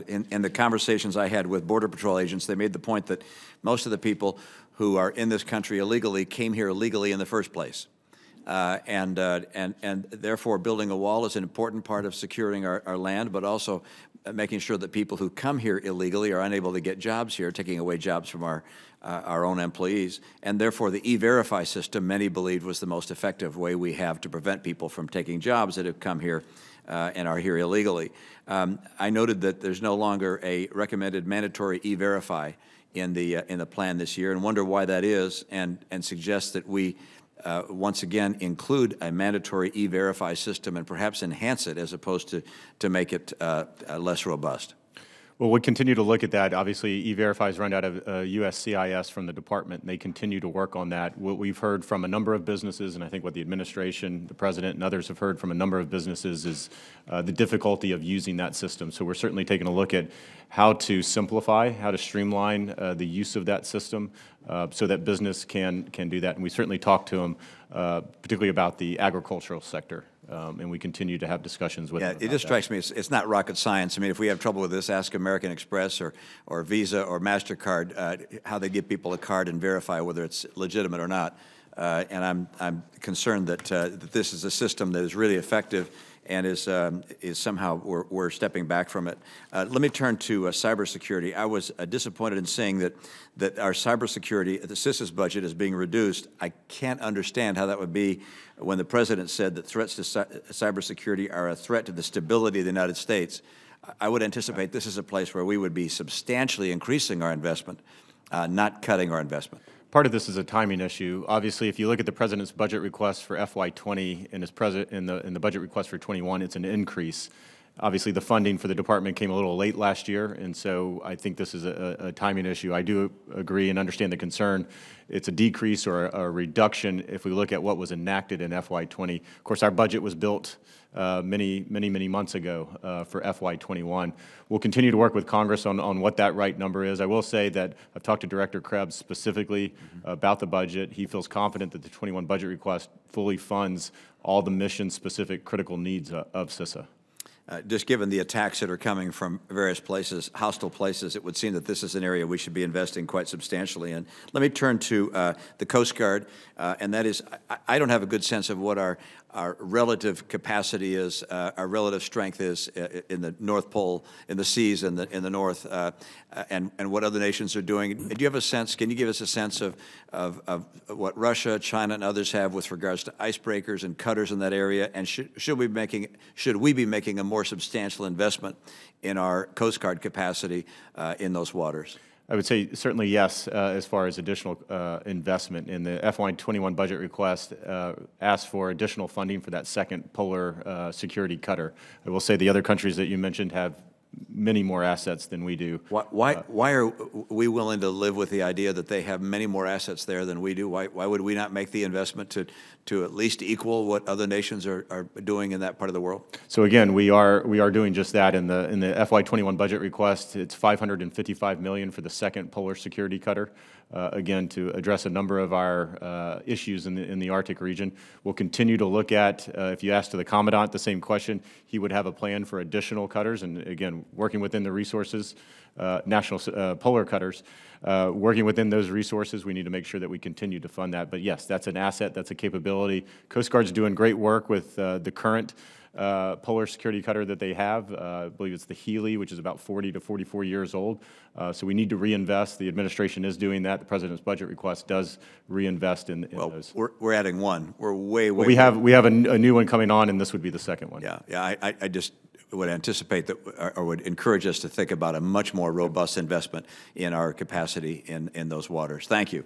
In the conversations I had with Border Patrol agents, they made the point that most of the people who are in this country illegally came here illegally in the first place. And therefore, building a wall is an important part of securing our land, but also making sure that people who come here illegally are unable to get jobs here, taking away jobs from our own employees. And therefore, the E-Verify system, many believed, was the most effective way we have to prevent people from taking jobs that have come here and are here illegally. I noted that there's no longer a recommended mandatory E-Verify in the plan this year, and wonder why that is, and suggest that we once again include a mandatory E-Verify system and perhaps enhance it as opposed to make it less robust. Well, we'll continue to look at that. Obviously, E-Verify is run out of USCIS from the department, and they continue to work on that. What we've heard from a number of businesses, and I think what the administration, the president, and others have heard from a number of businesses is the difficulty of using that system. So we're certainly taking a look at how to simplify, how to streamline the use of that system so that business can do that. And we certainly talk to them, particularly about the agricultural sector. And we continue to have discussions with them. Yeah, it just strikes me, it's not rocket science. I mean, if we have trouble with this, ask American Express or Visa or MasterCard how they give people a card and verify whether it's legitimate or not. And I'm concerned that this is a system that is really effective and is somehow we're stepping back from it. Let me turn to cybersecurity. I was disappointed in seeing that our cybersecurity, the CISA's budget, is being reduced. I can't understand how that would be when the president said that threats to cybersecurity are a threat to the stability of the United States. I would anticipate this is a place where we would be substantially increasing our investment, not cutting our investment. Part of this is a timing issue. Obviously, if you look at the president's budget request for FY20 and in the budget request for 21, it's an increase. Obviously, the funding for the department came a little late last year, and so I think this is a timing issue. I do agree and understand the concern. It's a decrease or a reduction if we look at what was enacted in FY20. Of course, our budget was built many months ago for FY21. We'll continue to work with Congress on what that right number is. I will say that I've talked to Director Krebs specifically about the budget. He feels confident that the 21 budget request fully funds all the mission-specific critical needs of CISA. Just given the attacks that are coming from various places, hostile places, it would seem that this is an area we should be investing quite substantially in. Let me turn to the Coast Guard, and that is, I don't have a good sense of what our relative capacity is, our relative strength is in the North Pole, in the seas in the North, and what other nations are doing. Do you have a sense, can you give us a sense of what Russia, China, and others have with regards to icebreakers and cutters in that area, and should we be making a more substantial investment in our Coast Guard capacity in those waters? I would say certainly yes, as far as additional investment. In the FY21 budget request, asked for additional funding for that second polar security cutter. I will say the other countries that you mentioned have many more assets than we do. Why are we willing to live with the idea that they have many more assets there than we do? Why would we not make the investment to at least equal what other nations are doing in that part of the world? So again, we are doing just that in the FY21 budget request. It's $555 million for the second polar security cutter. Again, to address a number of our issues in the Arctic region. We'll continue to look at, if you ask to the Commandant the same question, he would have a plan for additional cutters, and again, working within the resources, national polar cutters, working within those resources, we need to make sure that we continue to fund that. But yes, that's an asset, that's a capability. Coast Guard's doing great work with the current polar security cutter that they have. I believe it's the Healy, which is about 40 to 44 years old. So we need to reinvest. The administration is doing that. The president's budget request does reinvest in those. We're adding one. We're way. We have a new one coming on, and this would be the second one. Yeah. I just would anticipate that, or would encourage us to think about a much more robust investment in our capacity in those waters. Thank you.